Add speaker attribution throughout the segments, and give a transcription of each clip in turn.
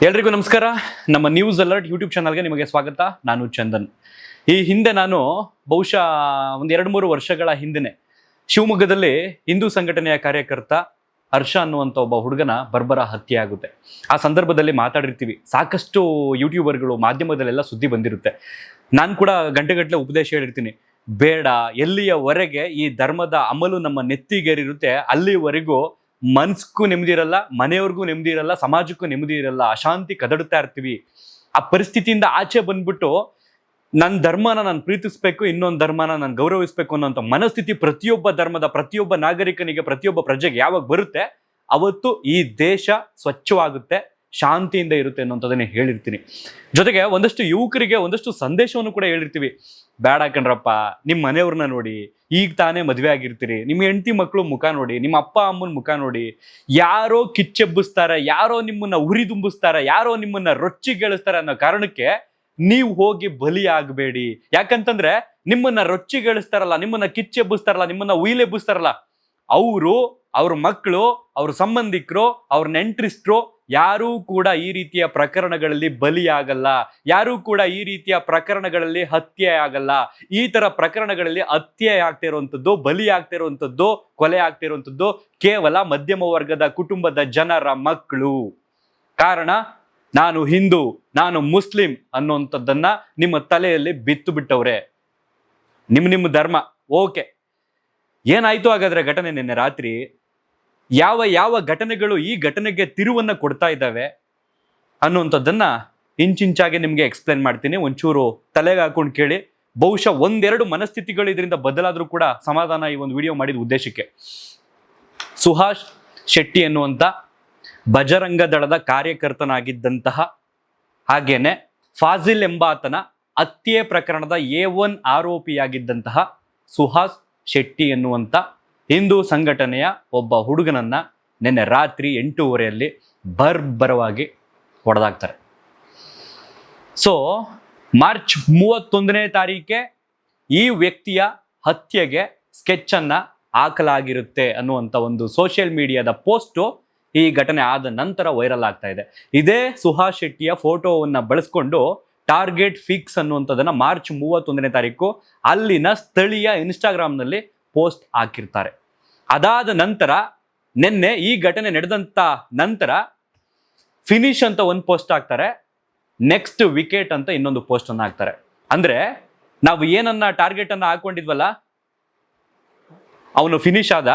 Speaker 1: ಎಲ್ರಿಗೂ ನಮಸ್ಕಾರ. ನಮ್ಮ ನ್ಯೂಸ್ ಅಲರ್ಟ್ ಯೂಟ್ಯೂಬ್ ಚಾನಲ್ಗೆ ನಿಮಗೆ ಸ್ವಾಗತ. ನಾನು ಚಂದನ್. ಈ ಹಿಂದೆ ನಾನು ಬಹುಶಃ ಒಂದು 2-3 ವರ್ಷಗಳ ಹಿಂದೆನೆ ಶಿವಮೊಗ್ಗದಲ್ಲಿ ಹಿಂದೂ ಸಂಘಟನೆಯ ಕಾರ್ಯಕರ್ತ ಹರ್ಷ ಅನ್ನುವಂಥ ಒಬ್ಬ ಹುಡುಗನ ಬರ್ಬರ ಹತ್ಯೆ ಆಗುತ್ತೆ. ಆ ಸಂದರ್ಭದಲ್ಲಿ ಮಾತಾಡಿರ್ತೀವಿ, ಸಾಕಷ್ಟು ಯೂಟ್ಯೂಬರ್ಗಳು ಮಾಧ್ಯಮದಲ್ಲೆಲ್ಲ ಸುದ್ದಿ ಬಂದಿರುತ್ತೆ. ನಾನು ಕೂಡ ಗಂಟೆಗಟ್ಟಲೆ ಉಪದೇಶ ಹೇಳಿರ್ತೀನಿ, ಬೇಡ, ಎಲ್ಲಿಯವರೆಗೆ ಈ ಧರ್ಮದ ಅಮಲು ನಮ್ಮ ನೆತ್ತಿಗೇರಿರುತ್ತೆ ಅಲ್ಲಿವರೆಗೂ ಮನ್ಸ್ಗೂ ನೆಮ್ಮದಿ ಇರಲ್ಲ, ಮನೆಯವ್ರಿಗೂ ನೆಮ್ಮದಿ ಇರಲ್ಲ, ಸಮಾಜಕ್ಕೂ ನೆಮ್ಮದಿ ಇರಲ್ಲ, ಅಶಾಂತಿ ಕದಡುತ್ತಾ ಇರ್ತೀವಿ. ಆ ಪರಿಸ್ಥಿತಿಯಿಂದ ಆಚೆ ಬಂದ್ಬಿಟ್ಟು ನನ್ನ ಧರ್ಮನ ನಾನು ಪ್ರೀತಿಸ್ಬೇಕು, ಇನ್ನೊಂದು ಧರ್ಮನ ನಾನು ಗೌರವಿಸ್ಬೇಕು ಅನ್ನೋಂಥ ಮನಸ್ಥಿತಿ ಪ್ರತಿಯೊಬ್ಬ ಧರ್ಮದ ಪ್ರತಿಯೊಬ್ಬ ನಾಗರಿಕನಿಗೆ, ಪ್ರತಿಯೊಬ್ಬ ಪ್ರಜೆಗೆ ಯಾವಾಗ ಬರುತ್ತೆ ಅವತ್ತು ಈ ದೇಶ ಸ್ವಚ್ಛವಾಗುತ್ತೆ, ಶಾಂತಿಯಿಂದ ಇರುತ್ತೆ ಅನ್ನೋಂಥದ್ದನ್ನೇ ಹೇಳಿರ್ತೀನಿ. ಜೊತೆಗೆ ಒಂದಷ್ಟು ಯುವಕರಿಗೆ ಒಂದಷ್ಟು ಸಂದೇಶವನ್ನು ಕೂಡ ಹೇಳಿರ್ತೀವಿ. ಬೇಡ ಕಣ್ರಪ್ಪ, ನಿಮ್ಮ ಮನೆಯವ್ರನ್ನ ನೋಡಿ, ಈಗ ತಾನೇ ಮದುವೆ ಆಗಿರ್ತೀರಿ, ನಿಮ್ಮ ಹೆಂಡತಿ ಮಕ್ಕಳು ಮುಖ ನೋಡಿ, ನಿಮ್ಮ ಅಪ್ಪ ಅಮ್ಮನ ಮುಖ ನೋಡಿ, ಯಾರೋ ಕಿಚ್ಚೆಬ್ಬಿಸ್ತಾರೆ, ಯಾರೋ ನಿಮ್ಮನ್ನ ಉರಿ ತುಂಬಿಸ್ತಾರೆ, ಯಾರೋ ನಿಮ್ಮನ್ನ ರೊಚ್ಚಿಗೇಳಿಸ್ತಾರೆ ಅನ್ನೋ ಕಾರಣಕ್ಕೆ ನೀವು ಹೋಗಿ ಬಲಿ ಆಗಬೇಡಿ. ಯಾಕಂತಂದ್ರೆ ನಿಮ್ಮನ್ನ ರೊಚ್ಚಿಗೇಳಿಸ್ತಾರಲ್ಲ, ನಿಮ್ಮನ್ನ ಕಿಚ್ಚೆಬ್ಬಿಸ್ತಾರಲ್ಲ, ನಿಮ್ಮನ್ನ ಉಯಿಲೆಬ್ಬಿಸ್ತಾರಲ್ಲ, ಅವ್ರ ಮಕ್ಕಳು, ಅವ್ರ ಸಂಬಂಧಿಕರು, ಅವ್ರ ನೆಂಟ್ರಿಸ್ಟ್ರು ಯಾರೂ ಕೂಡ ಈ ರೀತಿಯ ಪ್ರಕರಣಗಳಲ್ಲಿ ಬಲಿಯಾಗಲ್ಲ, ಯಾರೂ ಕೂಡ ಈ ರೀತಿಯ ಪ್ರಕರಣಗಳಲ್ಲಿ ಹತ್ಯೆ ಆಗಲ್ಲ. ಈ ತರ ಪ್ರಕರಣಗಳಲ್ಲಿ ಹತ್ಯೆ ಆಗ್ತಿರುವಂಥದ್ದು, ಬಲಿ ಆಗ್ತಿರುವಂಥದ್ದು, ಕೊಲೆ ಆಗ್ತಿರುವಂಥದ್ದು ಕೇವಲ ಮಧ್ಯಮ ವರ್ಗದ ಕುಟುಂಬದ ಜನರ ಮಕ್ಕಳು. ಕಾರಣ, ನಾನು ಹಿಂದೂ, ನಾನು ಮುಸ್ಲಿಂ ಅನ್ನುವಂಥದ್ದನ್ನ ನಿಮ್ಮ ತಲೆಯಲ್ಲಿ ಬಿತ್ತು ಬಿಟ್ಟವ್ರೆ. ನಿಮ್ಮ ಧರ್ಮ ಓಕೆ. ಏನಾಯ್ತು ಹಾಗಾದ್ರೆ ಘಟನೆ ನಿನ್ನೆ ರಾತ್ರಿ? ಯಾವ ಘಟನೆಗಳು ಈ ಘಟನೆಗೆ ತಿರುವನ್ನ ಕೊಡ್ತಾ ಇದ್ದಾವೆ ಅನ್ನುವಂಥದ್ದನ್ನ ಇಂಚಿಂಚಾಗಿ ನಿಮ್ಗೆ ಎಕ್ಸ್ಪ್ಲೇನ್ ಮಾಡ್ತೀನಿ. ಒಂಚೂರು ತಲೆಗೆ ಹಾಕೊಂಡು ಕೇಳಿ. ಬಹುಶಃ 1-2 ಮನಸ್ಥಿತಿಗಳು ಇದರಿಂದ ಬದಲಾದ್ರೂ ಕೂಡ ಸಮಾಧಾನ ಈ ಒಂದು ವಿಡಿಯೋ ಮಾಡಿದ ಉದ್ದೇಶಕ್ಕೆ. ಸುಹಾಸ್ ಶೆಟ್ಟಿ ಎನ್ನುವಂತ ಬಜರಂಗ ದಳದ ಕಾರ್ಯಕರ್ತನಾಗಿದ್ದಂತಹ, ಹಾಗೇನೆ ಫಾಜಿಲ್ ಎಂಬಾತನ ಹತ್ಯೆ ಪ್ರಕರಣದ A1 ಆರೋಪಿಯಾಗಿದ್ದಂತಹ ಸುಹಾಸ್ ಶೆಟ್ಟಿ ಎನ್ನುವಂತ ಹಿಂದೂ ಸಂಘಟನೆಯ ಒಬ್ಬ ಹುಡುಗನನ್ನ ನಿನ್ನೆ ರಾತ್ರಿ 8:30 ಬರ್ಬರವಾಗಿ ಹೊಡೆದಾಕ್ತಾರೆ. ಸೊ ಮಾರ್ಚ್ 31ನೇ ತಾರೀಕೆ ಈ ವ್ಯಕ್ತಿಯ ಹತ್ಯೆಗೆ ಸ್ಕೆಚ್ ಅನ್ನ ಹಾಕಲಾಗಿರುತ್ತೆ ಅನ್ನುವಂಥ ಒಂದು ಸೋಷಿಯಲ್ ಮೀಡಿಯಾದ ಪೋಸ್ಟು ಈ ಘಟನೆ ಆದ ನಂತರ ವೈರಲ್ ಆಗ್ತಾ ಇದೆ. ಇದೇ ಸುಹಾಸ್ ಶೆಟ್ಟಿಯ ಫೋಟೋವನ್ನ ಬಳಸ್ಕೊಂಡು ಟಾರ್ಗೆಟ್ ಫಿಕ್ಸ್ ಅನ್ನುವಂಥದ್ದನ್ನ ಮಾರ್ಚ್ 31ನೇ ತಾರೀಕು ಅಲ್ಲಿನ ಸ್ಥಳೀಯ ಇನ್ಸ್ಟಾಗ್ರಾಮ್ನಲ್ಲಿ ಪೋಸ್ಟ್ ಹಾಕಿರ್ತಾರೆ. ಅದಾದ ನಂತರ ನಿನ್ನೆ ಈ ಘಟನೆ ನಡೆದಂತ ನಂತರ ಫಿನಿಶ್ ಅಂತ ಒಂದು ಪೋಸ್ಟ್ ಹಾಕ್ತಾರೆ, ನೆಕ್ಸ್ಟ್ ವಿಕೆಟ್ ಅಂತ ಇನ್ನೊಂದು ಪೋಸ್ಟ್ ಅನ್ನ ಹಾಕ್ತಾರೆ. ಅಂದ್ರೆ ನಾವು ಏನನ್ನ ಟಾರ್ಗೆಟ್ ಅನ್ನ ಹಾಕೊಂಡಿದ್ವಲ್ಲ, ಅವನು ಫಿನಿಶ್ ಆದ,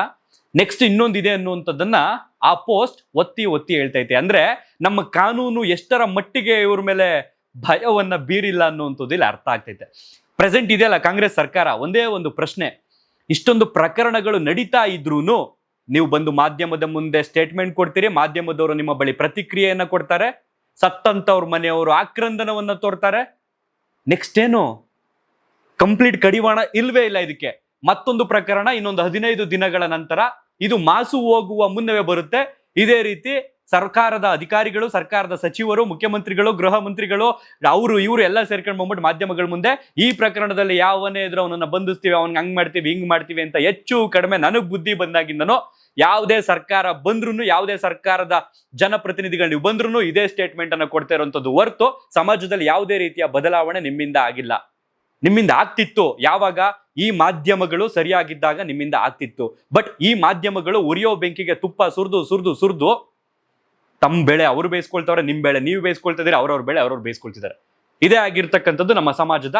Speaker 1: ನೆಕ್ಸ್ಟ್ ಇನ್ನೊಂದಿದೆ ಅನ್ನುವಂಥದ್ದನ್ನ ಆ ಪೋಸ್ಟ್ ಒತ್ತಿ ಹೇಳ್ತೈತೆ. ಅಂದ್ರೆ ನಮ್ಮ ಕಾನೂನು ಎಷ್ಟರ ಮಟ್ಟಿಗೆ ಇವ್ರ ಮೇಲೆ ಭಯವನ್ನ ಬೀರಿಲ್ಲ ಅನ್ನುವಂಥದ್ದು ಇಲ್ಲಿ ಅರ್ಥ ಆಗ್ತೈತೆ. ಪ್ರೆಸೆಂಟ್ ಇದೆಯಲ್ಲ ಕಾಂಗ್ರೆಸ್ ಸರ್ಕಾರ, ಒಂದೇ ಒಂದು ಪ್ರಶ್ನೆ, ಇಷ್ಟೊಂದು ಪ್ರಕರಣಗಳು ನಡೀತಾ ಇದ್ರೂ ನೀವು ಬಂದು ಮಾಧ್ಯಮದ ಮುಂದೆ ಸ್ಟೇಟ್ಮೆಂಟ್ ಕೊಡ್ತೀರಿ, ಮಾಧ್ಯಮದವರು ನಿಮ್ಮ ಬಳಿ ಪ್ರತಿಕ್ರಿಯೆಯನ್ನ ಕೊಡ್ತಾರೆ, ಸತ್ತಂತವ್ರ ಮನೆಯವರು ಆಕ್ರಂದನವನ್ನ ತೋರ್ತಾರೆ, ನೆಕ್ಸ್ಟ್ ಏನು ಕಂಪ್ಲೀಟ್ ಕಡಿವಾಣ ಇಲ್ವೇ ಇಲ್ಲ ಇದಕ್ಕೆ. ಮತ್ತೊಂದು ಪ್ರಕರಣ ಇನ್ನೊಂದು 15 ದಿನಗಳ ನಂತರ, ಇದು ಮಾಸು ಹೋಗುವ ಮುನ್ನವೇ ಬರುತ್ತೆ. ಇದೇ ರೀತಿ ಸರ್ಕಾರದ ಅಧಿಕಾರಿಗಳು, ಸರ್ಕಾರದ ಸಚಿವರು, ಮುಖ್ಯಮಂತ್ರಿಗಳು, ಗೃಹ ಮಂತ್ರಿಗಳು, ಇವರು ಎಲ್ಲ ಸೇರ್ಕೊಂಡು ಬಂದ್ಬಿಟ್ಟು ಮಾಧ್ಯಮಗಳ ಮುಂದೆ ಈ ಪ್ರಕರಣದಲ್ಲಿ ಯಾವನೇ ಇದ್ರು ಅವನನ್ನ ಬಂಧಿಸ್ತೀವಿ, ಅವನ್ಗೆ ಹಂಗ್ ಮಾಡ್ತೀವಿ, ಹಿಂಗ್ ಮಾಡ್ತೀವಿ ಅಂತ ಹೆಚ್ಚು ಕಡಿಮೆ ನನಗ್ ಬುದ್ಧಿ ಬಂದಾಗಿಂದನೋ ಯಾವುದೇ ಸರ್ಕಾರ ಬಂದ್ರು, ಯಾವುದೇ ಸರ್ಕಾರದ ಜನಪ್ರತಿನಿಧಿಗಳು ನೀವು ಬಂದ್ರು ಇದೇ ಸ್ಟೇಟ್ಮೆಂಟ್ ಅನ್ನ ಕೊಡ್ತಾ ಇರುವಂತದ್ದು ಹೊರತು ಸಮಾಜದಲ್ಲಿ ಯಾವುದೇ ರೀತಿಯ ಬದಲಾವಣೆ ನಿಮ್ಮಿಂದ ಆಗಿಲ್ಲ. ನಿಮ್ಮಿಂದ ಆಗ್ತಿತ್ತು ಯಾವಾಗ ಈ ಮಾಧ್ಯಮಗಳು ಸರಿಯಾಗಿದ್ದಾಗ ನಿಮ್ಮಿಂದ ಆಗ್ತಿತ್ತು. ಬಟ್ ಈ ಮಾಧ್ಯಮಗಳು ಉರಿಯೋ ಬೆಂಕಿಗೆ ತುಪ್ಪ ಸುರಿದು ತಮ್ಮ ಬೆಳೆ ಅವರು ಬೇಯಿಸ್ಕೊಳ್ತವ್ರೆ, ನಿಮ್ಮ ಬೆಳೆ ನೀವು ಬೇಯಿಸ್ಕೊಳ್ತಾ ಇದ್ದೀರಿ, ಅವ್ರವ್ರ ಬೆಳೆ ಅವ್ರವ್ರು ಬೇಯಿಸ್ಕೊಳ್ತಿದ್ದಾರೆ. ಇದೇ ಆಗಿರ್ತಕ್ಕಂಥದ್ದು ನಮ್ಮ ಸಮಾಜದ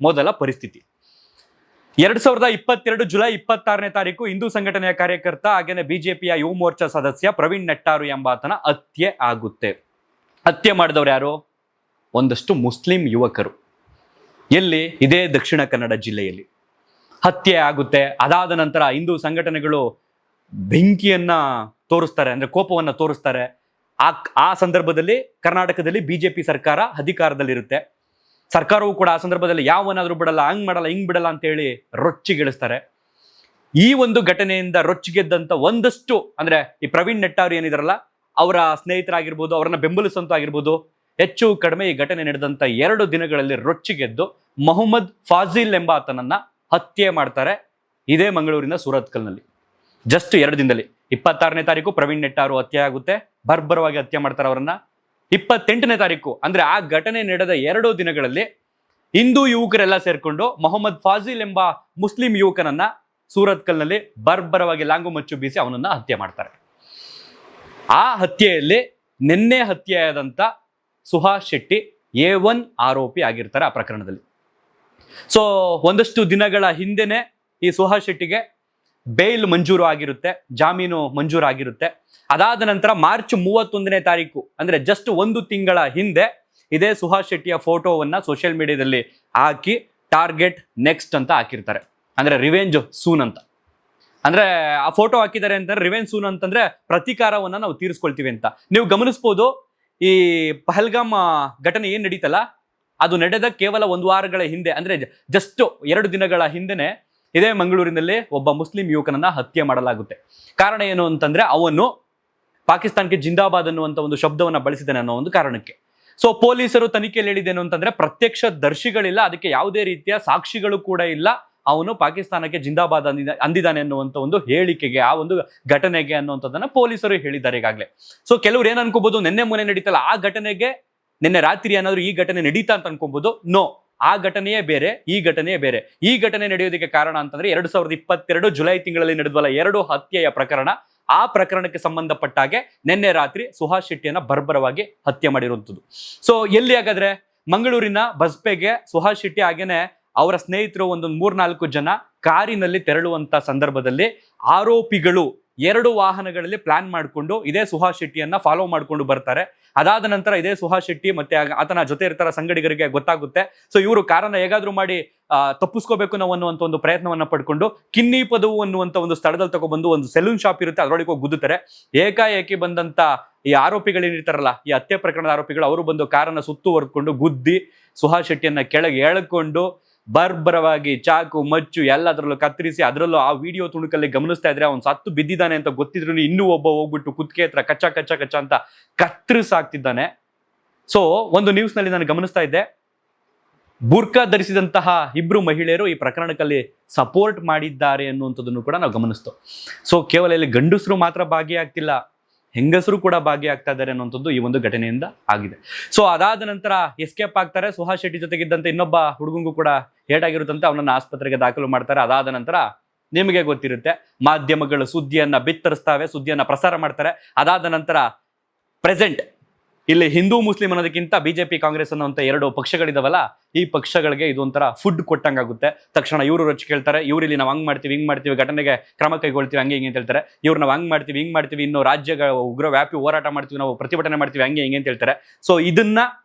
Speaker 1: ಮೊದಲ ಪರಿಸ್ಥಿತಿ. 2022 ಜುಲೈ 26ನೇ ತಾರೀಕು ಹಿಂದೂ ಸಂಘಟನೆಯ ಕಾರ್ಯಕರ್ತ ಹಾಗೇನೆ ಬಿಜೆಪಿಯ ಯುವ ಮೋರ್ಚಾ ಸದಸ್ಯ ಪ್ರವೀಣ್ ನೆಟ್ಟಾರು ಎಂಬಾತನ ಹತ್ಯೆ ಆಗುತ್ತೆ. ಹತ್ಯೆ ಮಾಡಿದವರು ಯಾರು? ಒಂದಷ್ಟು ಮುಸ್ಲಿಂ ಯುವಕರು. ಎಲ್ಲಿ? ಇದೇ ದಕ್ಷಿಣ ಕನ್ನಡ ಜಿಲ್ಲೆಯಲ್ಲಿ ಹತ್ಯೆ ಆಗುತ್ತೆ. ಅದಾದ ನಂತರ ಹಿಂದೂ ಸಂಘಟನೆಗಳು ಬೆಂಕಿಯನ್ನ ತೋರಿಸ್ತಾರೆ, ಅಂದ್ರೆ ಕೋಪವನ್ನ ತೋರಿಸ್ತಾರೆ. ಆ ಸಂದರ್ಭದಲ್ಲಿ ಕರ್ನಾಟಕದಲ್ಲಿ ಬಿಜೆಪಿ ಸರ್ಕಾರ ಅಧಿಕಾರದಲ್ಲಿರುತ್ತೆ. ಸರ್ಕಾರವು ಕೂಡ ಆ ಸಂದರ್ಭದಲ್ಲಿ ಯಾವನಾದ್ರೂ ಬಿಡಲ್ಲ, ಹಂಗ್ ಮಾಡಲ್ಲ, ಹಿಂಗ್ ಬಿಡಲ್ಲ ಅಂತ ಹೇಳಿ ರೊಚ್ಚಿಗೆಳಿಸ್ತಾರೆ. ಈ ಒಂದು ಘಟನೆಯಿಂದ ರೊಚ್ಚಿಗೆದ್ದಂತ ಒಂದಷ್ಟು, ಅಂದ್ರೆ ಈ ಪ್ರವೀಣ್ ನೆಟ್ಟಾರು ಏನಿದಾರಲ್ಲ, ಅವರ ಸ್ನೇಹಿತರಾಗಿರ್ಬೋದು, ಅವರನ್ನ ಬೆಂಬಲಿಸುವಂತಾಗಿರ್ಬೋದು, ಹೆಚ್ಚು ಕಡಿಮೆ ಈ ಘಟನೆ ನಡೆದಂತ 2 ದಿನಗಳಲ್ಲಿ ರೊಚ್ಚಿಗೆದ್ದು ಮೊಹಮ್ಮದ್ ಫಾಜಿಲ್ ಎಂಬಾತನನ್ನ ಹತ್ಯೆ ಮಾಡ್ತಾರೆ. ಇದೇ ಮಂಗಳೂರಿನ ಸೂರತ್ಕಲ್ನಲ್ಲಿ ಜಸ್ಟ್ 2 ದಿನದಲ್ಲಿ. 26ನೇ ತಾರೀಕು ಪ್ರವೀಣ್ ನೆಟ್ಟಾರು ಹತ್ಯೆ ಆಗುತ್ತೆ, ಬರ್ಬರವಾಗಿ ಹತ್ಯೆ ಮಾಡ್ತಾರೆ ಅವರನ್ನ. 28ನೇ ತಾರೀಕು ಅಂದ್ರೆ ಆ ಘಟನೆ ನಡೆದ 2 ದಿನಗಳಲ್ಲಿ ಹಿಂದೂ ಯುವಕರೆಲ್ಲ ಸೇರ್ಕೊಂಡು ಮೊಹಮ್ಮದ್ ಫಾಜಿಲ್ ಎಂಬ ಮುಸ್ಲಿಂ ಯುವಕನನ್ನ ಸೂರತ್ಕಲ್ನಲ್ಲಿ ಬರ್ಬರವಾಗಿ ಲಾಂಗು ಮಚ್ಚು ಬೀಸಿ ಅವನನ್ನ ಹತ್ಯೆ ಮಾಡ್ತಾರೆ. ಆ ಹತ್ಯೆಯಲ್ಲಿ ನಿನ್ನೆ ಹತ್ಯೆಯಾದಂತ ಸುಹಾಸ್ ಶೆಟ್ಟಿ A1 ಆರೋಪಿ ಆಗಿರ್ತಾರೆ ಆ ಪ್ರಕರಣದಲ್ಲಿ. ಸೊ ಒಂದಷ್ಟು ದಿನಗಳ ಹಿಂದೆನೆ ಈ ಸುಹಾಸ್ ಶೆಟ್ಟಿಗೆ ಬೇಲ್ ಮಂಜೂರು ಆಗಿರುತ್ತೆ, ಜಾಮೀನು ಮಂಜೂರು ಆಗಿರುತ್ತೆ. ಅದಾದ ನಂತರ ಮಾರ್ಚ್ 31ನೇ ತಾರೀಕು ಅಂದ್ರೆ ಜಸ್ಟ್ 1 ತಿಂಗಳ ಹಿಂದೆ ಇದೇ ಸುಹಾಸ್ ಶೆಟ್ಟಿಯ ಫೋಟೋವನ್ನ ಸೋಷಿಯಲ್ ಮೀಡಿಯಾದಲ್ಲಿ ಹಾಕಿ ಟಾರ್ಗೆಟ್ ನೆಕ್ಸ್ಟ್ ಅಂತ ಹಾಕಿರ್ತಾರೆ. ಅಂದ್ರೆ ರಿವೆಂಜ್ ಸೂನ್ ಅಂತ. ಅಂದ್ರೆ ಆ ಫೋಟೋ ಹಾಕಿದ್ದಾರೆ ಅಂತಂದ್ರೆ ರಿವೆಂಜ್ ಸೂನ್ ಅಂತಂದ್ರೆ ಪ್ರತೀಕಾರವನ್ನ ನಾವು ತೀರಿಸ್ಕೊಳ್ತೀವಿ ಅಂತ. ನೀವು ಗಮನಿಸಬಹುದು, ಈ ಪಹಲ್ಗಾಮ್ ಘಟನೆ ಏನ್ ನಡೀತಲ್ಲ, ಅದು ನಡೆದ ಕೇವಲ 1 ವಾರಗಳ ಹಿಂದೆ ಅಂದ್ರೆ ಜಸ್ಟ್ 2 ದಿನಗಳ ಹಿಂದೆನೆ ಇದೇ ಮಂಗಳೂರಿನಲ್ಲಿ ಒಬ್ಬ ಮುಸ್ಲಿಂ ಯುವಕನನ್ನ ಹತ್ಯೆ ಮಾಡಲಾಗುತ್ತೆ. ಕಾರಣ ಏನು ಅಂತಂದ್ರೆ ಅವನು ಪಾಕಿಸ್ತಾನಕ್ಕೆ ಜಿಂದಾಬಾದ್ ಅನ್ನುವಂತ ಒಂದು ಶಬ್ದವನ್ನ ಬಳಸಿದ್ದಾನೆ ಅನ್ನೋ ಒಂದು ಕಾರಣಕ್ಕೆ. ಸೊ ಪೊಲೀಸರು ತನಿಖೆಯಲ್ಲಿ ಹೇಳಿದ್ದೇನು ಅಂತಂದ್ರೆ ಪ್ರತ್ಯಕ್ಷ ದರ್ಶಿಗಳಿಲ್ಲ, ಅದಕ್ಕೆ ಯಾವುದೇ ರೀತಿಯ ಸಾಕ್ಷಿಗಳು ಕೂಡ ಇಲ್ಲ, ಅವನು ಪಾಕಿಸ್ತಾನಕ್ಕೆ ಜಿಂದಾಬಾದ್ ಅಂದಿದ್ದಾನೆ ಅನ್ನುವಂಥ ಒಂದು ಹೇಳಿಕೆಗೆ, ಆ ಒಂದು ಘಟನೆಗೆ ಅನ್ನುವಂಥದ್ದನ್ನ ಪೊಲೀಸರು ಹೇಳಿದ್ದಾರೆ ಈಗಾಗಲೇ. ಸೊ ಕೆಲವ್ರು ಏನ್ ಅನ್ಕೋಬಹುದು, ನಿನ್ನೆ ಮೊನ್ನೆ ನಡೀತಲ್ಲ ಆ ಘಟನೆಗೆ ನಿನ್ನೆ ರಾತ್ರಿ ಏನಾದ್ರು ಈ ಘಟನೆ ನಡೀತಾ ಅಂತ ಅನ್ಕೋಬಹುದು. ನೋ, ಆ ಘಟನೆಯೇ ಬೇರೆ, ಈ ಘಟನೆಯೇ ಬೇರೆ. ಈ ಘಟನೆ ನಡೆಯೋದಕ್ಕೆ ಕಾರಣ ಅಂತಂದ್ರೆ 2022 ಜುಲೈ ತಿಂಗಳಲ್ಲಿ ನಡೆದವಲ್ಲ 2 ಹತ್ಯೆಯ ಪ್ರಕರಣ, ಆ ಪ್ರಕರಣಕ್ಕೆ ಸಂಬಂಧಪಟ್ಟಾಗೆ ನಿನ್ನೆ ರಾತ್ರಿ ಸುಹಾಸ್ ಶೆಟ್ಟಿಯನ್ನ ಬರ್ಬರವಾಗಿ ಹತ್ಯೆ ಮಾಡಿರುವಂಥದ್ದು. ಸೊ ಎಲ್ಲಿ ಹಾಗಾದ್ರೆ ಮಂಗಳೂರಿನ ಬಸ್ಪೆಗೆ ಸುಹಾಸ್ ಶೆಟ್ಟಿ ಹಾಗೇನೆ ಅವರ ಸ್ನೇಹಿತರು ಒಂದು 3-4 ಜನ ಕಾರಿನಲ್ಲಿ ತೆರಳುವಂತ ಸಂದರ್ಭದಲ್ಲಿ ಆರೋಪಿಗಳು 2 ವಾಹನಗಳಲ್ಲಿ ಪ್ಲಾನ್ ಮಾಡಿಕೊಂಡು ಇದೇ ಸುಹಾಸ್ ಶೆಟ್ಟಿಯನ್ನ ಫಾಲೋ ಮಾಡ್ಕೊಂಡು ಬರ್ತಾರೆ. ಅದಾದ ನಂತರ ಇದೇ ಸುಹಾಸ್ ಶೆಟ್ಟಿ ಮತ್ತೆ ಆತನ ಜೊತೆ ಇರ್ತಾರ ಸಂಗಡಿಗರಿಗೆ ಗೊತ್ತಾಗುತ್ತೆ. ಸೊ ಇವರು ಕಾರನ್ನ ಹೇಗಾದ್ರೂ ಮಾಡಿ ತಪ್ಪಿಸ್ಕೋಬೇಕು ನಾವು ಅನ್ನುವಂಥ ಒಂದು ಪ್ರಯತ್ನವನ್ನ ಪಡ್ಕೊಂಡು ಕಿನ್ನಿ ಪದವು ಅನ್ನುವಂಥ ಒಂದು ಸ್ಥಳದಲ್ಲಿ ತಗೊಬಂದು ಒಂದು ಸೆಲೂನ್ ಶಾಪ್ ಇರುತ್ತೆ, ಅದರೊಳಗೆ ಹೋಗಿ ಗುದ್ದುತ್ತಾರೆ. ಏಕಾಏಕಿ ಬಂದಂತ ಈ ಆರೋಪಿಗಳೇನಿರ್ತಾರಲ್ಲ, ಈ ಹತ್ಯೆ ಪ್ರಕರಣದ ಆರೋಪಿಗಳು, ಅವರು ಬಂದು ಕಾರನ್ನ ಸುತ್ತುವರೆದುಕೊಂಡು ಗುದ್ದಿ ಸುಹಾಸ್ ಶೆಟ್ಟಿಯನ್ನ ಕೆಳಗೆ ಎಳ್ಕೊಂಡು ಬರ್ಬರವಾಗಿ ಚಾಕು ಮಚ್ಚು ಎಲ್ಲದರಲ್ಲೂ ಕತ್ತರಿಸಿ, ಅದರಲ್ಲೂ ಆ ವಿಡಿಯೋ ತುಣುಕಲ್ಲಿ ಗಮನಿಸ್ತಾ ಇದ್ರೆ ಅವ್ನು ಸತ್ತು ಬಿದ್ದಿದ್ದಾನೆ ಅಂತ ಗೊತ್ತಿದ್ರು ಇನ್ನೂ ಒಬ್ಬ ಹೋಗ್ಬಿಟ್ಟು ಕುತ್ತಿಗೆ ಹತ್ರ ಕಚ್ಚ ಕಚ್ಚ ಕಚ್ಚ ಅಂತ ಕತ್ತರಿಸಾಕ್ತಿದ್ದಾನೆ. ಸೊ ಒಂದು ನ್ಯೂಸ್ ನಲ್ಲಿ ನಾನು ಗಮನಿಸ್ತಾ ಇದ್ದೆ, ಬುರ್ಕಾ ಧರಿಸಿದಂತಹ 2 ಮಹಿಳೆಯರು ಈ ಪ್ರಕರಣದಲ್ಲಿ ಸಪೋರ್ಟ್ ಮಾಡಿದ್ದಾರೆ ಅನ್ನುವಂಥದ್ದನ್ನು ಕೂಡ ನಾವು ಗಮನಿಸ್ತು. ಸೊ ಕೇವಲ ಇಲ್ಲಿ ಗಂಡಸರು ಮಾತ್ರ ಭಾಗಿಯಾಗ್ತಿಲ್ಲ, ಹೆಂಗಸರು ಕೂಡ ಭಾಗಿಯಾಗ್ತಾ ಇದ್ದಾರೆ ಅನ್ನುವಂಥದ್ದು ಈ ಒಂದು ಘಟನೆಯಿಂದ ಆಗಿದೆ. ಸೊ ಅದಾದ ನಂತರ ಎಸ್ಕೇಪ್ ಆಗ್ತಾರೆ. ಸುಹಾಸ್ ಶೆಟ್ಟಿ ಜೊತೆಗಿದ್ದಂತೆ ಇನ್ನೊಬ್ಬ ಹುಡುಗಂಗೂ ಕೂಡ ಏಟಾಗಿರುತ್ತಂತೆ, ಅವನನ್ನ ಆಸ್ಪತ್ರೆಗೆ ದಾಖಲು ಮಾಡ್ತಾರೆ. ಅದಾದ ನಂತರ ನಿಮಗೆ ಗೊತ್ತಿರುತ್ತೆ, ಮಾಧ್ಯಮಗಳು ಸುದ್ದಿಯನ್ನ ಬಿತ್ತರಿಸ್ತಾವೆ, ಸುದ್ದಿಯನ್ನ ಪ್ರಸಾರ ಮಾಡ್ತಾರೆ. ಅದಾದ ನಂತರ ಪ್ರೆಸೆಂಟ್ ಇಲ್ಲಿ ಹಿಂದೂ ಮುಸ್ಲಿಂ ಅನ್ನೋದಕ್ಕಿಂತ ಬಿಜೆಪಿ ಕಾಂಗ್ರೆಸ್ ಅನ್ನೋಂಥ 2 ಪಕ್ಷಗಳಿದಾವಲ್ಲ, ಈ ಪಕ್ಷಗಳಿಗೆ ಇದೊಂಥರ ಫುಡ್ ಕೊಟ್ಟಂಗಾಗುತ್ತೆ. ತಕ್ಷಣ ಇವರು ರೊಚ್ಚಿ ಕೇಳ್ತಾರೆ, ಇವ್ರು ಇಲ್ಲಿ ನಾವು ಹಂಗ್ ಮಾಡ್ತೀವಿ ಹಿಂಗ್ ಮಾಡ್ತೀವಿ, ಘಟನೆಗೆ ಕ್ರಮ ಕೈಗೊಳ್ತೀವಿ ಹಂಗೆ ಹಿಂಗೆ ಅಂತ ಹೇಳ್ತಾರೆ. ಇವ್ರು ನಾವು ಹಂಗ್ ಮಾಡ್ತೀವಿ ಹಿಂಗ್ ಮಾಡ್ತೀವಿ, ಇನ್ನು ರಾಜ್ಯಗಳ ಉಗ್ರ ವ್ಯಾಪಿ ಹೋರಾಟ ಮಾಡ್ತೀವಿ, ನಾವು ಪ್ರತಿಭಟನೆ ಮಾಡ್ತೀವಿ ಹಂಗೆ ಹಿಂಗೆ ಅಂತ ಹೇಳ್ತಾರೆ. ಸೊ ಇದನ್ನ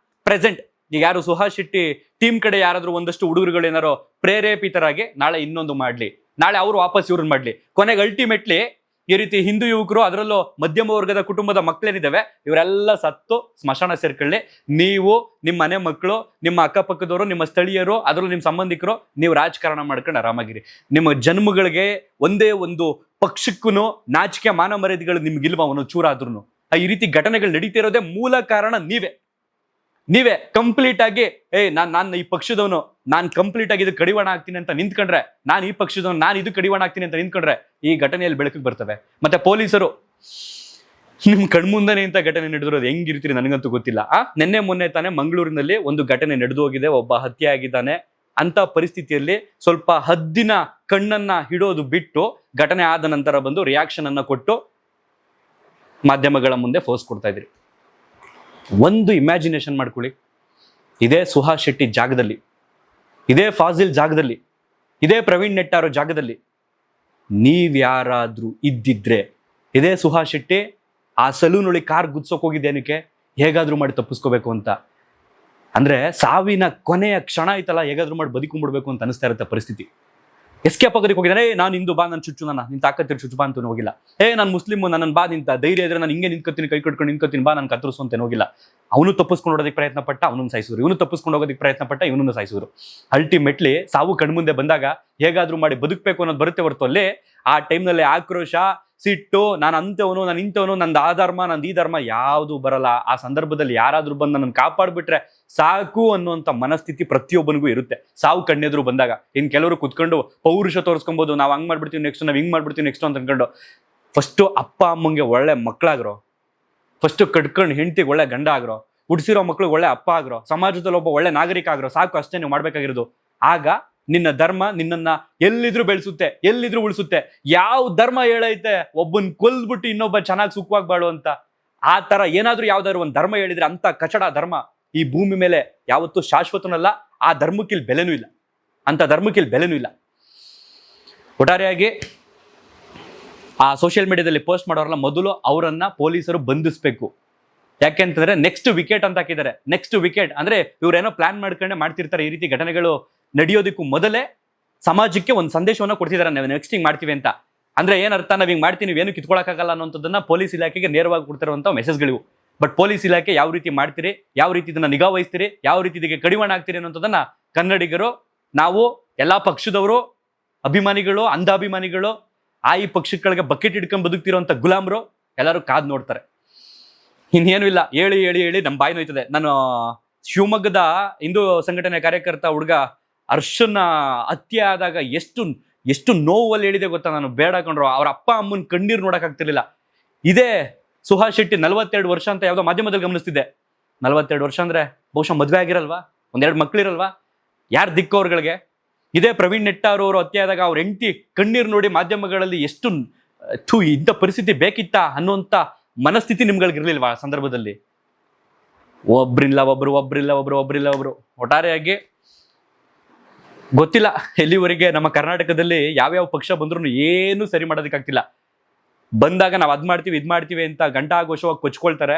Speaker 1: ಪ್ರೆಸೆಂಟ್ ಈಗ ಯಾರು ಸುಹಾಸ್ ಶೆಟ್ಟಿ ಟೀಮ್ ಕಡೆ ಯಾರಾದ್ರೂ ಒಂದಷ್ಟು ಹುಡುಗರುಗಳು ಏನಾರೋ ಪ್ರೇರೇಪಿತರಾಗಿ ನಾಳೆ ಇನ್ನೊಂದು ಮಾಡ್ಲಿ, ನಾಳೆ ಅವರು ವಾಪಸ್ ಇವ್ರನ್ನ ಮಾಡ್ಲಿ, ಕೊನೆಗೆ ಅಲ್ಟಿಮೇಟ್ಲಿ ಈ ರೀತಿ ಹಿಂದೂ ಯುವಕರು, ಅದರಲ್ಲೂ ಮಧ್ಯಮ ವರ್ಗದ ಕುಟುಂಬದ ಮಕ್ಕಳೇನಿದ್ದಾವೆ, ಇವರೆಲ್ಲ ಸತ್ತು ಸ್ಮಶಾನ ಸೇರ್ಕೊಳ್ಳಿ. ನೀವು ನಿಮ್ಮ ಮನೆ ಮಕ್ಕಳು, ನಿಮ್ಮ ಅಕ್ಕಪಕ್ಕದವರು, ನಿಮ್ಮ ಸ್ಥಳೀಯರು, ಅದರಲ್ಲೂ ನಿಮ್ಮ ಸಂಬಂಧಿಕರು, ನೀವು ರಾಜಕಾರಣ ಮಾಡ್ಕೊಂಡು ಆರಾಮಾಗಿರಿ. ನಿಮ್ಮ ಜನ್ಮಗಳಿಗೆ ಒಂದೇ ಒಂದು ಪಕ್ಷಕ್ಕೂ ನಾಚಿಕೆ ಮಾನ ಮರ್ಯಾದೆಗಳು ನಿಮ್ಗಿಲ್ವ ಅವನು ಚೂರಾದ್ರೂ. ಈ ರೀತಿ ಘಟನೆಗಳು ನಡೀತಿರೋದೇ ಮೂಲ ಕಾರಣ ನೀವೇ ಕಂಪ್ಲೀಟ್ ಆಗಿ ನಾನು ಈ ಪಕ್ಷದವನು, ನಾನು ಕಂಪ್ಲೀಟ್ ಆಗಿ ಇದು ಕಡಿವಾಣ ಆಗ್ತೀನಿ ಅಂತ ನಿಂತ್ಕೊಂಡ್ರೆ, ನಾನು ಈ ಪಕ್ಷದವನು, ನಾನು ಇದು ಕಡಿವಾಣ ಆಗ್ತೀನಿ ಅಂತ ನಿಂತ್ಕೊಂಡ್ರೆ ಈ ಘಟನೆಯಲ್ಲಿ ಬೆಳಕಿಗೆ ಬರ್ತವೆ. ಮತ್ತೆ ಪೊಲೀಸರು ನಿಮ್ ಕಣ್ಮುಂದನೆ ಇಂಥ ಘಟನೆ ನಡೆದಿರೋದು ಹೆಂಗಿರ್ತೀರಿ ನನಗಂತೂ ಗೊತ್ತಿಲ್ಲ. ನಿನ್ನೆ ಮೊನ್ನೆ ತಾನೇ ಮಂಗಳೂರಿನಲ್ಲಿ ಒಂದು ಘಟನೆ ನಡೆದು ಹೋಗಿದೆ, ಒಬ್ಬ ಹತ್ಯೆ ಆಗಿದ್ದಾನೆ. ಅಂತ ಪರಿಸ್ಥಿತಿಯಲ್ಲಿ ಸ್ವಲ್ಪ ಹದ್ದಿನ ಕಣ್ಣನ್ನ ಹಿಡೋದು ಬಿಟ್ಟು ಘಟನೆ ಆದ ನಂತರ ಬಂದು ರಿಯಾಕ್ಷನ್ ಅನ್ನ ಕೊಟ್ಟು ಮಾಧ್ಯಮಗಳ ಮುಂದೆ ಫೋರ್ಸ್ ಕೊಡ್ತಾ ಇದ್ರಿ. ಒಂದು ಇಮ್ಯಾಜಿನೇಷನ್ ಮಾಡ್ಕೊಳ್ಳಿ, ಇದೇ ಸುಹಾಸ್ ಶೆಟ್ಟಿ ಜಾಗದಲ್ಲಿ, ಇದೇ ಫಾಜಿಲ್ ಜಾಗದಲ್ಲಿ, ಇದೇ ಪ್ರವೀಣ್ ನೆಟ್ಟಾರೋ ಜಾಗದಲ್ಲಿ ನೀವ್ಯಾರಾದ್ರೂ ಇದ್ದಿದ್ರೆ, ಇದೇ ಸುಹಾಸ್ ಶೆಟ್ಟಿ ಆ ಸಲೂನೊಳಗೆ ಕಾರ್ ಗುದ್ಸೋಕ್ ಹೋಗಿದ್ದೇನಕ್ಕೆ, ಹೇಗಾದ್ರೂ ಮಾಡಿ ತಪ್ಪಿಸ್ಕೋಬೇಕು ಅಂತ. ಅಂದ್ರೆ ಸಾವಿನ ಕೊನೆಯ ಕ್ಷಣ ಐತಲ್ಲ, ಹೇಗಾದ್ರೂ ಮಾಡಿ ಬದುಕೊಂಡ್ಬಿಡ್ಬೇಕು ಅಂತ ಅನಿಸ್ತಾ ಇರುತ್ತೆ ಪರಿಸ್ಥಿತಿ. ಎಸ್ಕೇಪ್ ಆಗೋದಕ್ಕೆ ಹೋಗಿದ್ದಾನೆ, ನಾನು ಹಿಂದೂ ಬಾ ನಾನು ಚುಚ್ಚು, ನಿನ್ ತಾಕತ್ತಿರ ಚುಚ್ಚು ಬಾ ಅಂತ ಹೋಗಿಲ್ಲ. ನಾನು ಮುಸ್ಲಿಮ್ ನನ್ನ ಬಾ ನಿಂತ ಧೈರ್ಯ ಇದ್ರೆ ನಾನು ಹಿಂಗೆ ನಿಂತ್ಕೊತೀನಿ, ಕೈ ಕಟ್ಕೊಂಡು ನಿಂತ್ಕೊತೀನಿ, ಬಾ ನಾನು ಕತ್ತರಿಸು ಅಂತ ಹೋಗಿಲ್ಲ. ಅವನು ತಪ್ಪಿಸ್ಕೊಂಡು ಹೋಗೋದಕ್ಕೆ ಪ್ರಯತ್ನ ಪಟ್ಟ, ಅವನನ್ನು ಸಾಯಿಸಿದ್ರು. ಇವನು ತಪ್ಪಿಸ್ಕೊಂಡು ಹೋಗೋದಕ್ಕೆ ಪ್ರಯತ್ನ ಪಟ್ಟ, ಇವನನ್ನು ಸಾಯಿಸಿದ್ರು. ಅಲ್ಟಿಮೇಟ್ಲಿ ಸಾವು ಕಣ್ಮುಂದೆ ಬಂದಾಗ ಹೇಗಾದ್ರೂ ಮಾಡಿ ಬದುಕಬೇಕು ಅನ್ನೋದು ಬರುತ್ತೆ ಹೊರತು, ಅಲ್ಲಿ ಆ ಟೈಮ್ನಲ್ಲಿ ಆಕ್ರೋಶ, ಸಿಟ್ಟು, ನಾನು ಅಂತವನು, ನಾನು ಇಂಥವನು, ನಂದು ಆ ಧರ್ಮ, ನಂದು ಈ ಧರ್ಮ ಯಾವುದು ಬರಲ್ಲ. ಆ ಸಂದರ್ಭದಲ್ಲಿ ಯಾರಾದ್ರೂ ಬಂದು ನನ್ನನ್ನು ಕಾಪಾಡ್ಬಿಟ್ರೆ ಸಾಕು ಅನ್ನುವಂಥ ಮನಸ್ಥಿತಿ ಪ್ರತಿಯೊಬ್ಬನಿಗೂ ಇರುತ್ತೆ ಸಾವು ಕಣ್ಣೆದ್ರು ಬಂದಾಗ. ಇನ್ನು ಕೆಲವರು ಕುತ್ಕೊಂಡು ಪೌರುಷ ತೋರಿಸ್ಕೊಬೋದು, ನಾವು ಹಂಗ್ ಮಾಡ್ಬಿಡ್ತೀವಿ ನೆಕ್ಸ್ಟ್, ನಾವು ಹಿಂಗ್ ಮಾಡ್ಬಿಡ್ತೀವಿ ನೆಕ್ಸ್ಟ್ ಅಂತ ಅನ್ಕೊಂಡು. ಫಸ್ಟು ಅಪ್ಪ ಅಮ್ಮಂಗೆ ಒಳ್ಳೆ ಮಕ್ಕಳಾಗ್ರೋ, ಫಸ್ಟು ಕಟ್ಕೊಂಡು ಹೆಂಡ್ತಿಗೆ ಒಳ್ಳೆ ಗಂಡ ಆಗ್ರೋ, ಹುಟ್ಟಿಸಿರೋ ಮಕ್ಳು ಒಳ್ಳೆ ಅಪ್ಪ ಆಗ್ರೋ, ಸಮಾಜದಲ್ಲಿ ಒಬ್ಬ ಒಳ್ಳೆ ನಾಗರಿಕ ಆಗ್ರೋ, ಸಾಕು, ಅಷ್ಟೇ ನೀವು ಮಾಡ್ಬೇಕಾಗಿರೋದು. ಆಗ ನಿನ್ನ ಧರ್ಮ ನಿನ್ನನ್ನ ಎಲ್ಲಿದ್ರು ಬೆಳೆಸುತ್ತೆ, ಎಲ್ಲಿದ್ರು ಉಳಿಸುತ್ತೆ. ಯಾವ ಧರ್ಮ ಹೇಳೈತೆ ಒಬ್ಬನ್ ಕೊಲ್ಬಿಟ್ಟು ಇನ್ನೊಬ್ಬ ಚೆನ್ನಾಗಿ ಸುಖವಾಗಿ ಬಾಳು ಅಂತ? ಆ ತರ ಏನಾದ್ರೂ ಯಾವ್ದಾದ್ರು ಒಂದು ಧರ್ಮ ಹೇಳಿದ್ರೆ ಅಂತ ಕಚಡ ಧರ್ಮ ಈ ಭೂಮಿ ಮೇಲೆ ಯಾವತ್ತೂ ಶಾಶ್ವತನಲ್ಲ. ಆ ಧರ್ಮಕ್ಕಿಲ್ ಬೆಲೆನೂ ಇಲ್ಲ, ಅಂತ ಧರ್ಮಕ್ಕಿಲ್ ಬೆಲೆನೂ ಇಲ್ಲ. ಒಟ್ಟಾರೆಯಾಗಿ ಆ ಸೋಷಿಯಲ್ ಮೀಡಿಯಾದಲ್ಲಿ ಪೋಸ್ಟ್ ಮಾಡೋರಲ್ಲ, ಮೊದಲು ಅವರನ್ನ ಪೊಲೀಸರು ಬಂಧಿಸಬೇಕು. ಯಾಕೆಂತಂದ್ರೆ ನೆಕ್ಸ್ಟ್ ವಿಕೆಟ್ ಅಂತ ಹಾಕಿದ್ದಾರೆ. ನೆಕ್ಸ್ಟ್ ವಿಕೆಟ್ ಅಂದ್ರೆ ಇವ್ರೇನೋ ಪ್ಲಾನ್ ಮಾಡ್ಕೊಂಡೆ ಮಾಡ್ತಿರ್ತಾರೆ. ಈ ರೀತಿ ಘಟನೆಗಳು ನಡೆಯೋದಕ್ಕೂ ಮೊದಲೇ ಸಮಾಜಕ್ಕೆ ಒಂದು ಸಂದೇಶವನ್ನ ಕೊಡ್ತಿದ್ದಾರೆ, ನಾವು ನೆಕ್ಸ್ಟ್ ಹಿಂಗ್ ಮಾಡ್ತೀವಿ ಅಂತ. ಅಂದ್ರೆ ಏನರ್ಥ, ನಾವ್ ಹಿಂಗ್ ಮಾಡ್ತೀವಿ, ನೀವೇನು ಕಿತ್ಕೊಳಕ್ಕಾಗಲ್ಲ ಅನ್ನೋಂಥದ್ದನ್ನ ಪೊಲೀಸ್ ಇಲಾಖೆಗೆ ನೇರವಾಗಿ ಕೊಡ್ತಿರುವಂತ ಮೆಸೇಜ್ಗಳಿವು. ಬಟ್ ಪೊಲೀಸ್ ಇಲಾಖೆ ಯಾವ ರೀತಿ ಮಾಡ್ತೀರಿ, ಯಾವ ರೀತಿ ಇದನ್ನ ನಿಗಾ ವಹಿಸ್ತೀರಿ, ಯಾವ ರೀತಿ ಇದಕ್ಕೆ ಕಡಿವಾಣ ಆಗ್ತೀರಿ ಅನ್ನೋಂಥದ್ದನ್ನ ಕನ್ನಡಿಗರು, ನಾವು, ಎಲ್ಲಾ ಪಕ್ಷದವರು, ಅಭಿಮಾನಿಗಳು, ಅಂಧ ಅಭಿಮಾನಿಗಳು, ಈ ಪಕ್ಷಗಳಿಗೆ ಬಕೆಟ್ ಹಿಡ್ಕೊಂಡ್ ಬದುಕ್ತಿರೋಂಥ ಗುಲಾಮ್ರು ಎಲ್ಲರೂ ಕಾದ್ ನೋಡ್ತಾರೆ. ಇನ್ನೇನು ಇಲ್ಲ, ಹೇಳಿ ಹೇಳಿ ಹೇಳಿ ನಮ್ಮ ಬಾಯಿ ನೋಯ್ತದೆ. ನಾನು ಶಿವಮೊಗ್ಗದ ಹಿಂದೂ ಸಂಘಟನೆ ಕಾರ್ಯಕರ್ತ ಹುಡುಗ ಹರ್ಷನ ಹತ್ಯೆ ಆದಾಗ ಎಷ್ಟು ನೋವಲ್ಲಿ ಹೇಳಿದೆ ಗೊತ್ತಾ. ನಾನು ಬೇಡ ಕಂಡ್ರು, ಅವ್ರ ಅಪ್ಪ ಅಮ್ಮನ ಕಣ್ಣೀರು ನೋಡಕ್ ಆಗ್ತಿರ್ಲಿಲ್ಲ. ಇದೇ ಸುಹಾಸ್ ಶೆಟ್ಟಿ 42 ವರ್ಷ ಅಂತ ಯಾವ್ದೋ ಮಾಧ್ಯಮದಲ್ಲಿ ಗಮನಿಸ್ತಿದ್ದೆ. 42 ವರ್ಷ ಅಂದ್ರೆ ಬಹುಶಃ ಮದ್ವೆ ಆಗಿರಲ್ವಾ, 1-2 ಮಕ್ಳಿರಲ್ವಾ, ಯಾರು ದಿಕ್ಕು ಅವ್ರಗಳಿಗೆ? ಇದೇ ಪ್ರವೀಣ್ ನೆಟ್ಟಾರ್ ಅವರು ಹತ್ಯೆ ಆದಾಗ ಅವ್ರ ಹೆಂಡತಿ ಕಣ್ಣೀರು ನೋಡಿ ಮಾಧ್ಯಮಗಳಲ್ಲಿ ಎಷ್ಟು ಇಂಥ ಪರಿಸ್ಥಿತಿ ಬೇಕಿತ್ತ ಅನ್ನುವಂಥ ಮನಸ್ಥಿತಿ ನಿಮ್ಗಳಿಗಿರ್ಲಿಲ್ವಾ ಆ ಸಂದರ್ಭದಲ್ಲಿ? ಒಬ್ರಿಲ್ಲ ಒಬ್ರು. ಒಟ್ಟಾರೆಯಾಗಿ ಗೊತ್ತಿಲ್ಲ ಎಲ್ಲಿವರೆಗೆ ನಮ್ಮ ಕರ್ನಾಟಕದಲ್ಲಿ ಯಾವ್ಯಾವ ಪಕ್ಷ ಬಂದ್ರು ಏನು ಸರಿ ಮಾಡೋದಕ್ಕಾಗ್ತಿಲ್ಲ. ಬಂದಾಗ ನಾವು ಅದ್ ಮಾಡ್ತೀವಿ ಇದ್ ಮಾಡ್ತೀವಿ ಅಂತ ಗಂಟಾಘೋಷವಾಗಿ ಕೊಚ್ಕೊಳ್ತಾರೆ.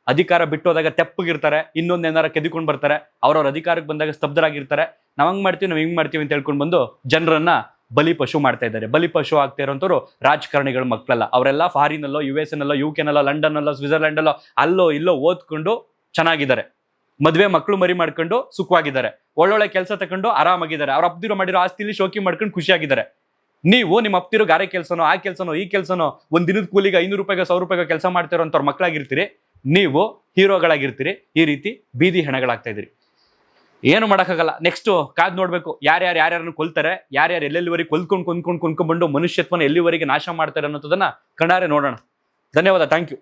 Speaker 1: ಅಧಿಕಾರ ಬಿಟ್ಟೋದಾಗ ತೆಪ್ಪಗಿರ್ತಾರೆ, ಇನ್ನೊಂದೇನಾರ ಕೆದಿಕೊಂಡು ಬರ್ತಾರೆ. ಅವ್ರವ್ರ ಅಧಿಕಾರಕ್ಕೆ ಬಂದಾಗ ಸ್ತಬ್ಧರಾಗಿರ್ತಾರೆ. ನಾವ್ ಹಂಗ್ ಮಾಡ್ತೀವಿ, ನಾವ್ ಹಿಂಗ್ ಮಾಡ್ತೀವಿ ಅಂತ ಹೇಳ್ಕೊಂಡು ಬಂದು ಜನರನ್ನ ಬಲಿಪಶು ಮಾಡ್ತಾ ಇದ್ದಾರೆ. ಬಲಿಪಶು ಆಗ್ತಾ ಇರೋಂಥವ್ರು ರಾಜಕಾರಣಿಗಳ ಮಕ್ಕಳಲ್ಲ. ಅವರೆಲ್ಲ ಫಾರಿನಲ್ಲೋ, US ನಲ್ಲೋ, UK ನಲ್ಲೋ, ಲಂಡನ್ ಅಲ್ಲೋ, ಸ್ವಿಟ್ಜರ್ಲೆಂಡ್ ಅಲ್ಲೋ ಅಲ್ಲೋ ಇಲ್ಲೋ ಓದ್ಕೊಂಡು ಚೆನ್ನಾಗಿದ್ದಾರೆ. ಮದ್ವೆ ಮಕ್ಕಳು ಮರಿ ಮಾಡ್ಕೊಂಡು ಸುಖವಾಗಿದ್ದಾರೆ. ಒಳ್ಳೊಳ್ಳೆ ಕೆಲಸ ತಗೊಂಡು ಆರಾಮಾಗಿದ್ದಾರೆ. ಅವ್ರ ಅಪ್ದಿರೋ ಮಾಡಿರೋ ಆಸ್ತಿಲಿ ಶೋಕಿ ಮಾಡ್ಕೊಂಡು ಖುಷಿಯಾಗಿದ್ದಾರೆ. ನೀವು ನಿಮ್ಮ ಅಪ್ತಿರೋ ಗಾರೆ ಕೆಲಸನೋ, ಆ ಕೆಲಸನೋ, ಈ ಕೆಲಸನೋ, ಒಂದ್ ದಿನದ ಕೂಲಿಗೆ 500 ರೂಪಾಯಿಗೆ 1000 ರೂಪಾಯಿಗೆ ಕೆಲಸ ಮಾಡ್ತಿರೋಂಥವ್ರ ಮಕ್ಕಳಾಗಿರ್ತೀರಿ. ನೀವು ಹೀರೋಗಳಾಗಿರ್ತೀರಿ. ಈ ರೀತಿ ಬೀದಿ ಹೆಣಗಳಾಗ್ತಾ ಇದ್ರಿ. ಏನು ಮಾಡೋಕ್ಕಾಗಲ್ಲ. ನೆಕ್ಸ್ಟ್ ಕಾದ್ ನೋಡ್ಬೇಕು, ಯಾರ್ಯಾರನ್ನು ಕೊಲ್ತಾರೆ, ಯಾರ್ಯಾರು ಎಲ್ಲೆಲ್ಲಿವರೆಗೆ ಕೊಂದ್ಕೊಂಡು ಕೊಂದ್ಕೊಂಡು ಕೊಂದ್ಕೊಂಡ್ಬಂಡು ಮನುಷ್ಯತ್ವನ ಎಲ್ಲಿವರೆಗೆ ನಾಶ ಮಾಡ್ತಾರೆ ಅನ್ನೋದನ್ನ ಕಣ್ಣಾರೆ ನೋಡೋಣ. ಧನ್ಯವಾದ. Thank you.